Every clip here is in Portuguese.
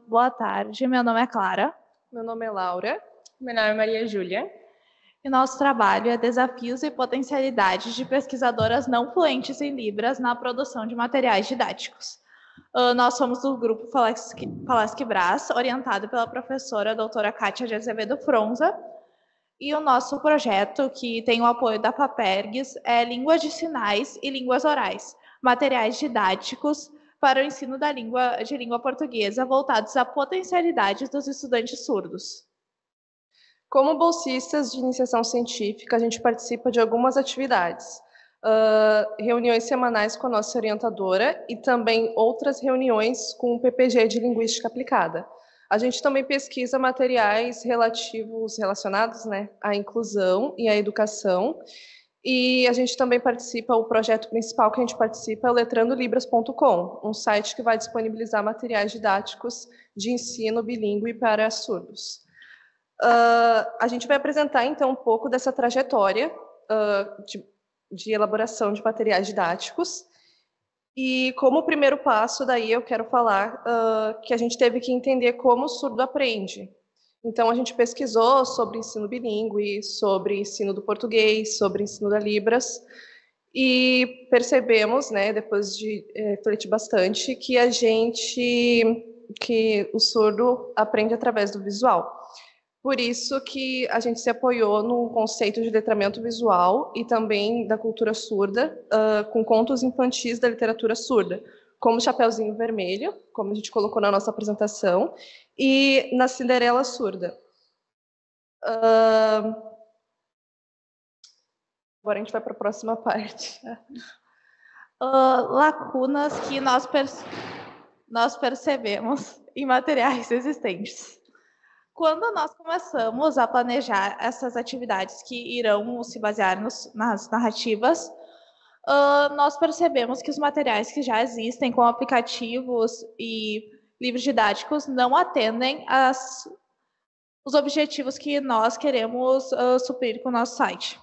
Boa tarde, meu nome é Clara. Meu nome é Laura. Meu nome é Maria Júlia. E nosso trabalho é desafios e potencialidades de pesquisadoras não fluentes em Libras na produção de materiais didáticos. Nós somos do grupo Falesc Brás, orientado pela professora doutora Kátia de Azevedo Fronza, e o nosso projeto, que tem o apoio da FAPERGS, é Língua de Sinais e Línguas Orais, materiais didáticos para o ensino da língua portuguesa voltados à potencialidade dos estudantes surdos. Como bolsistas de iniciação científica, a gente participa de algumas atividades, reuniões semanais com a nossa orientadora e também outras reuniões com o PPG de Linguística Aplicada. A gente também pesquisa materiais relacionados, né, à inclusão e à educação. E a gente também participa, o projeto principal que a gente participa é o letrandolibras.com, um site que vai disponibilizar materiais didáticos de ensino bilíngue para surdos. A gente vai apresentar, então, um pouco dessa trajetória de elaboração de materiais didáticos. E como primeiro passo, daí eu quero falar que a gente teve que entender como o surdo aprende. Então, a gente pesquisou sobre ensino bilíngue, sobre ensino do português, sobre ensino da Libras, e percebemos, né, depois de refletir bastante, que o surdo aprende através do visual. Por isso que a gente se apoiou no conceito de letramento visual e também da cultura surda, com contos infantis da literatura surda, como Chapeuzinho Vermelho, como a gente colocou na nossa apresentação, e na Cinderela Surda. Agora a gente vai para a próxima parte. Lacunas que nós percebemos em materiais existentes. Quando nós começamos a planejar essas atividades que irão se basear nas narrativas, nós percebemos que os materiais que já existem, com aplicativos e livros didáticos, não atendem os objetivos que nós queremos suprir com o nosso site.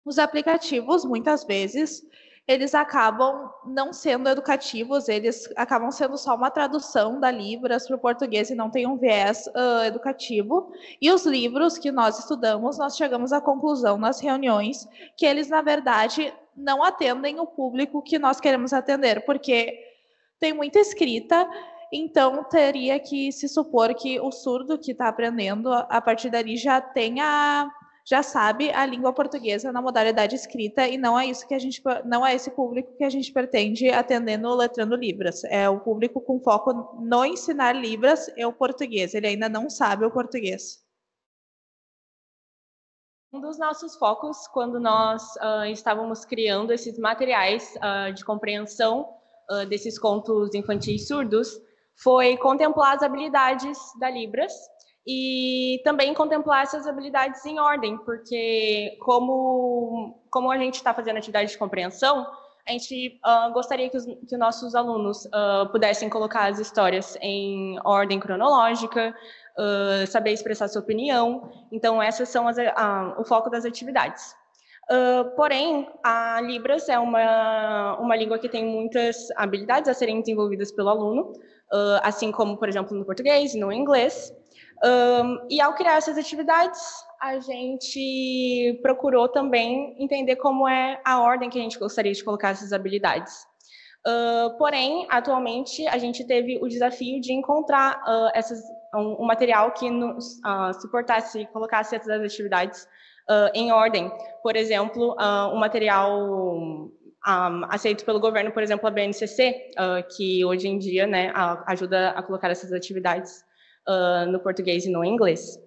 Os aplicativos, muitas vezes, eles acabam não sendo educativos, eles acabam sendo só uma tradução da Libras para o português e não tem um viés educativo. E os livros que nós estudamos, nós chegamos à conclusão nas reuniões que eles, na verdade, não atendem o público que nós queremos atender, porque tem muita escrita, então teria que se supor que o surdo que está aprendendo, a partir dali já sabe a língua portuguesa na modalidade escrita, e não é esse público que a gente pretende atender no Letrando Libras. É o público com foco no ensinar Libras e o português. Ele ainda não sabe o português. Um dos nossos focos, quando nós estávamos criando esses materiais de compreensão desses contos infantis surdos, foi contemplar as habilidades da Libras e também contemplar essas habilidades em ordem, porque como a gente está fazendo atividade de compreensão, a gente gostaria que os nossos alunos pudessem colocar as histórias em ordem cronológica, saber expressar sua opinião. Então, essas são o foco das atividades. Porém, a Libras é uma língua que tem muitas habilidades a serem desenvolvidas pelo aluno, assim como, por exemplo, no português e no inglês. E ao criar essas atividades, a gente procurou também entender como é a ordem que a gente gostaria de colocar essas habilidades. Porém, atualmente, a gente teve o desafio de encontrar um material que nos suportasse, colocasse essas atividades em ordem. Por exemplo, um material aceito pelo governo, por exemplo, a BNCC, que hoje em dia, né, ajuda a colocar essas atividades no português e no inglês.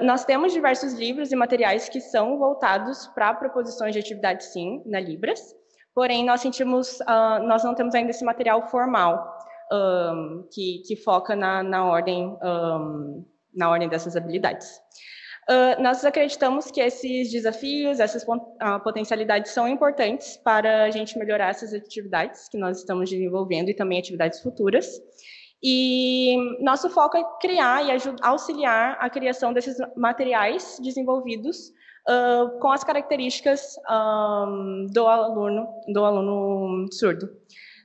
Nós temos diversos livros e materiais que são voltados para proposições de atividade, sim, na Libras, porém nós não temos ainda esse material formal que foca na ordem dessas habilidades. Nós acreditamos que esses desafios, essas potencialidades são importantes para a gente melhorar essas atividades que nós estamos desenvolvendo e também atividades futuras. E nosso foco é criar e auxiliar a criação desses materiais desenvolvidos com as características do aluno surdo.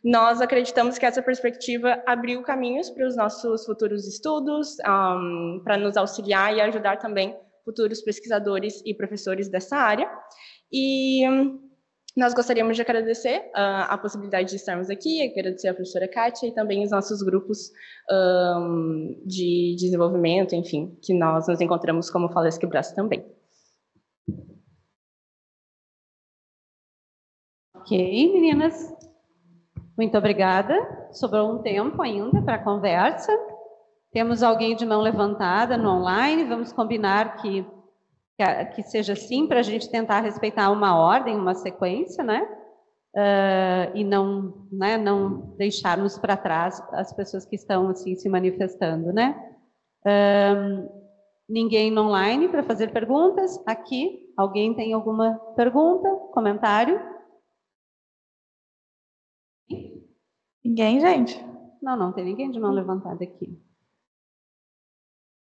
Nós acreditamos que essa perspectiva abriu caminhos para os nossos futuros estudos, para nos auxiliar e ajudar também futuros pesquisadores e professores dessa área. E nós gostaríamos de agradecer a possibilidade de estarmos aqui, agradecer a professora Kátia e também os nossos grupos de desenvolvimento, enfim, que nós nos encontramos como Falesc Braço também. Ok, meninas. Muito obrigada. Sobrou um tempo ainda para a conversa. Temos alguém de mão levantada no online. Vamos combinar que seja assim, para a gente tentar respeitar uma ordem, uma sequência, né? E não deixarmos para trás as pessoas que estão assim se manifestando, né? Ninguém no online para fazer perguntas? Aqui, alguém tem alguma pergunta, comentário? Ninguém, gente? Não tem ninguém de mão levantada aqui.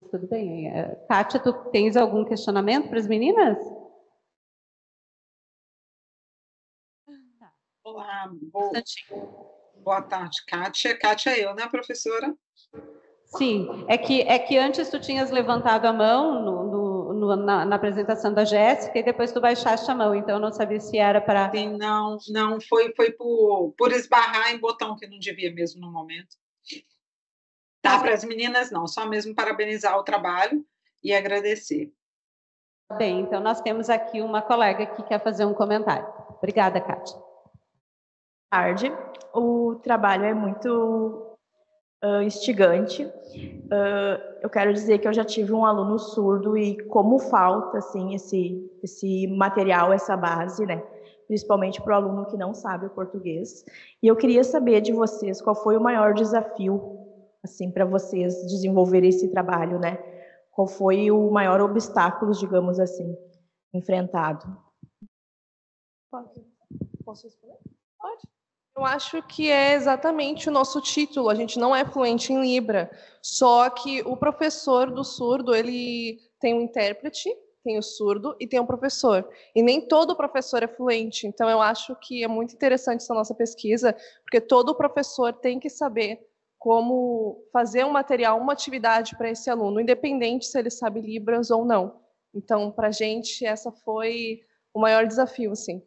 Tudo bem. Kátia, tu tens algum questionamento para as meninas? Olá, boa tarde, Kátia. Kátia, eu, né, professora? Sim, é que antes tu tinhas levantado a mão na apresentação da Jéssica e depois tu baixaste a mão, então eu não sabia se era para... Sim, não, foi por esbarrar em botão que não devia mesmo no momento. Tá, para as meninas não, só mesmo parabenizar o trabalho e agradecer. Bem, então nós temos aqui uma colega que quer fazer um comentário. Obrigada, Kátia. Boa tarde. O trabalho é muito instigante. Eu quero dizer que eu já tive um aluno surdo e como falta assim esse material, essa base, né? Principalmente para o aluno que não sabe o português. E eu queria saber de vocês qual foi o maior desafio assim para vocês desenvolverem esse trabalho, né? Qual foi o maior obstáculo, digamos assim, enfrentado? Posso responder? Pode. Eu acho que é exatamente o nosso título. A gente não é fluente em Libra, só que o professor do surdo, ele tem um intérprete, tem o surdo e tem um professor. E nem todo professor é fluente. Então, eu acho que é muito interessante essa nossa pesquisa, porque todo professor tem que saber como fazer um material, uma atividade para esse aluno, independente se ele sabe Libras ou não. Então, para a gente, essa foi o maior desafio, assim,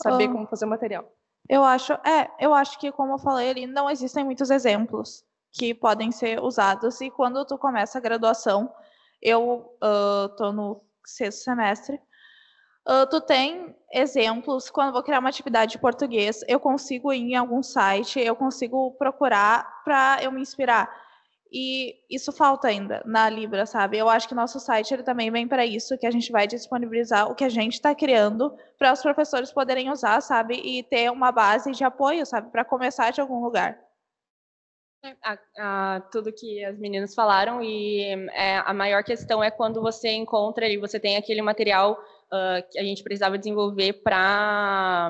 saber como fazer o material. Eu acho que, como eu falei ali, não existem muitos exemplos que podem ser usados. E quando tu começa a graduação, eu estou no 6º semestre, tu tem exemplos. Quando eu vou criar uma atividade de português, eu consigo ir em algum site, eu consigo procurar para eu me inspirar. E isso falta ainda na Libra, sabe? Eu acho que nosso site ele também vem para isso, que a gente vai disponibilizar o que a gente está criando para os professores poderem usar, sabe? E ter uma base de apoio, sabe? Para começar de algum lugar. Tudo que as meninas falaram, e a maior questão é quando você encontra ali, você tem aquele material que a gente precisava desenvolver para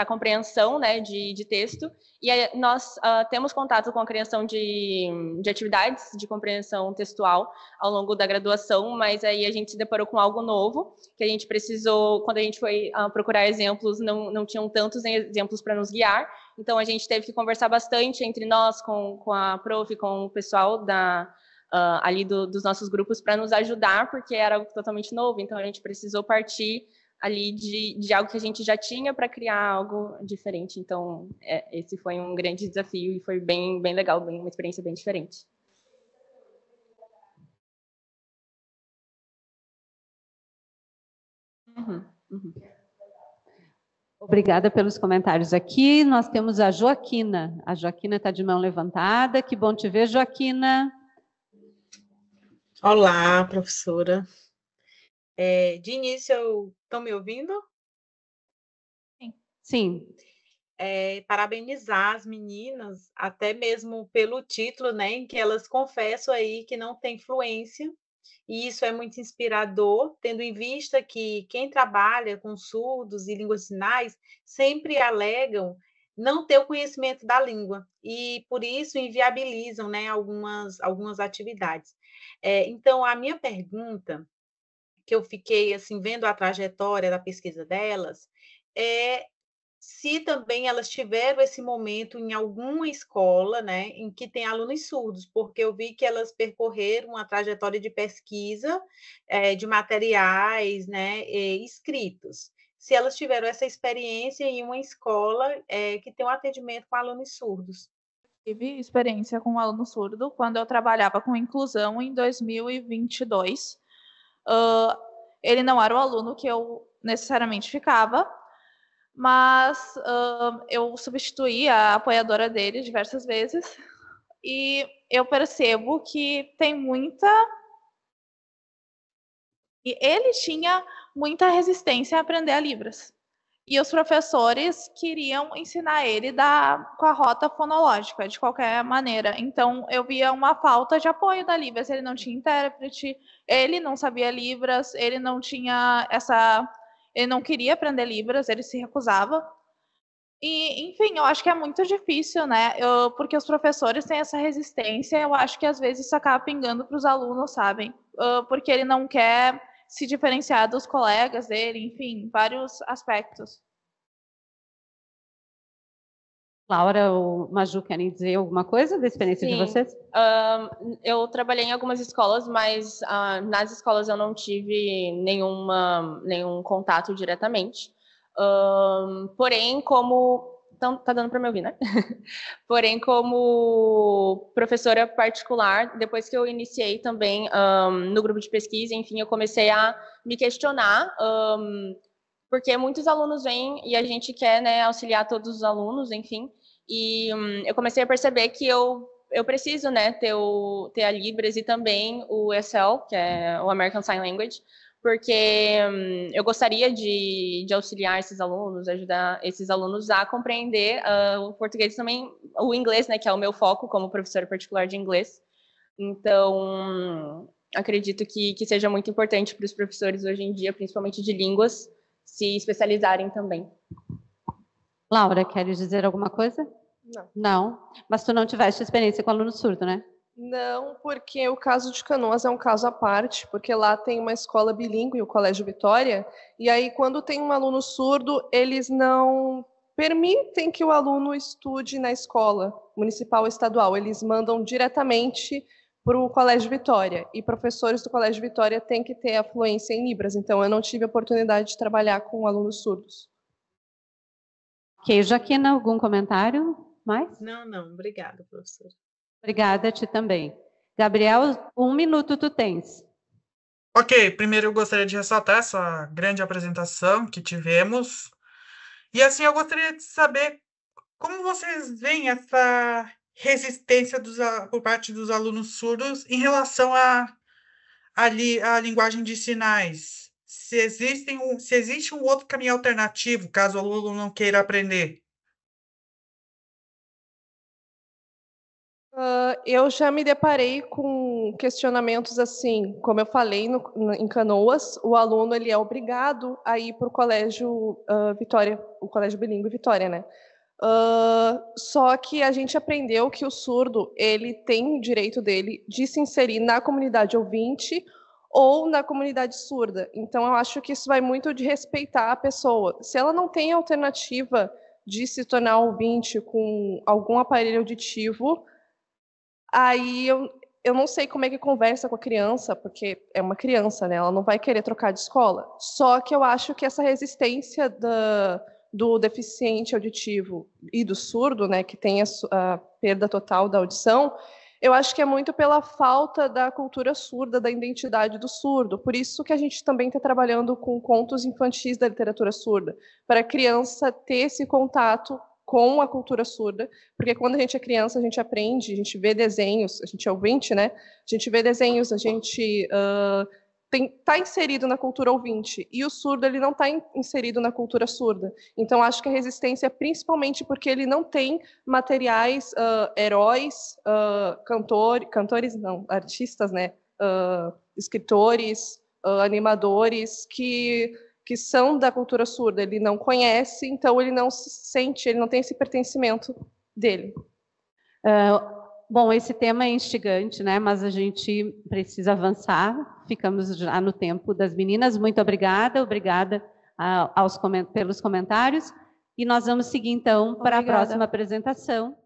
compreensão, né, de texto, e aí nós temos contato com a criação de atividades de compreensão textual ao longo da graduação, mas aí a gente se deparou com algo novo, que a gente precisou, quando a gente foi procurar exemplos, não tinham tantos exemplos para nos guiar, então a gente teve que conversar bastante entre nós, com a prof, com o pessoal ali dos nossos grupos para nos ajudar, porque era algo totalmente novo, então a gente precisou partir ali de algo que a gente já tinha para criar algo diferente. Então, esse foi um grande desafio e foi bem, bem legal, uma experiência bem diferente. Uhum. Obrigada pelos comentários aqui. Nós temos a Joaquina. A Joaquina está de mão levantada. Que bom te ver, Joaquina. Olá, professora. De início, estão me ouvindo? Sim. Parabenizar as meninas, até mesmo pelo título, né, em que elas confessam aí que não têm fluência, e isso é muito inspirador, tendo em vista que quem trabalha com surdos e línguas de sinais sempre alegam não ter o conhecimento da língua, e por isso inviabilizam, né, algumas atividades. Então, a minha pergunta, que eu fiquei assim vendo a trajetória da pesquisa delas, é se também elas tiveram esse momento em alguma escola, né, em que tem alunos surdos, porque eu vi que elas percorreram uma trajetória de pesquisa de materiais, né, escritos. Se elas tiveram essa experiência em uma escola que tem um atendimento com alunos surdos. Tive experiência com um aluno surdo quando eu trabalhava com inclusão em 2022. Ele não era o aluno que eu necessariamente ficava, mas eu substituí a apoiadora dele diversas vezes e eu percebo que tem muita... E ele tinha muita resistência a aprender a Libras. E os professores queriam ensinar ele com a rota fonológica, de qualquer maneira. Então, eu via uma falta de apoio da Libras. Ele não tinha intérprete, ele não sabia Libras, ele não tinha essa... Ele não queria aprender Libras, ele se recusava. E, enfim, eu acho que é muito difícil, né? Porque os professores têm essa resistência, eu acho que às vezes isso acaba pingando para os alunos, sabem? Porque ele não quer se diferenciar dos colegas dele, enfim, vários aspectos. Laura ou Maju, querem dizer alguma coisa da experiência de vocês? Eu trabalhei em algumas escolas, mas nas escolas eu não tive nenhum contato diretamente. Porém, como... Então, tá dando para me ouvir, né? Porém, como professora particular, depois que eu iniciei também no grupo de pesquisa, enfim, eu comecei a me questionar, porque muitos alunos vêm e a gente quer, né, auxiliar todos os alunos, enfim, e eu comecei a perceber que eu preciso, né, ter a Libras e também o ESL, que é o American Sign Language, porque eu gostaria de auxiliar esses alunos, ajudar esses alunos a compreender o português também, o inglês, né, que é o meu foco como professora particular de inglês. Então, acredito que seja muito importante para os professores hoje em dia, principalmente de línguas, se especializarem também. Laura, queres dizer alguma coisa? Não. Não, mas tu não tiveste experiência com aluno surdo, né? Não, porque o caso de Canoas é um caso à parte, porque lá tem uma escola bilíngue, o Colégio Vitória, e aí quando tem um aluno surdo, eles não permitem que o aluno estude na escola municipal ou estadual, eles mandam diretamente para o Colégio Vitória, e professores do Colégio Vitória têm que ter a fluência em Libras, então eu não tive a oportunidade de trabalhar com alunos surdos. Ok, Joaquina, algum comentário mais? Não, obrigada, professora. Obrigada a ti também. Gabriel, 1 minuto tu tens. Ok, primeiro eu gostaria de ressaltar essa grande apresentação que tivemos. E assim, eu gostaria de saber como vocês veem essa resistência por parte dos alunos surdos em relação à linguagem de sinais. Se existe um outro caminho alternativo, caso o aluno não queira aprender. Eu já me deparei com questionamentos assim, como eu falei em Canoas, o aluno ele é obrigado a ir para o colégio Vitória, o colégio bilíngue Vitória, né? Só que a gente aprendeu que o surdo ele tem o direito dele de se inserir na comunidade ouvinte ou na comunidade surda. Então eu acho que isso vai muito de respeitar a pessoa. Se ela não tem alternativa de se tornar ouvinte com algum aparelho auditivo, aí eu não sei como é que conversa com a criança, porque é uma criança, né? Ela não vai querer trocar de escola. Só que eu acho que essa resistência do deficiente auditivo e do surdo, né, que tem a perda total da audição, eu acho que é muito pela falta da cultura surda, da identidade do surdo. Por isso que a gente também está trabalhando com contos infantis da literatura surda, para a criança ter esse contato com a cultura surda, porque quando a gente é criança, a gente aprende, a gente vê desenhos, a gente é ouvinte, né? A gente vê desenhos, a gente está inserido na cultura ouvinte, e o surdo ele não está inserido na cultura surda. Então, acho que a resistência é principalmente porque ele não tem materiais, heróis, cantores não, artistas, né? Escritores, animadores, que são da cultura surda, ele não conhece, então ele não se sente, ele não tem esse pertencimento dele. Bom, esse tema é instigante, né? Mas a gente precisa avançar. Ficamos já no tempo das meninas. Muito obrigada pelos comentários. E nós vamos seguir, então, para a Obrigada. próxima apresentação,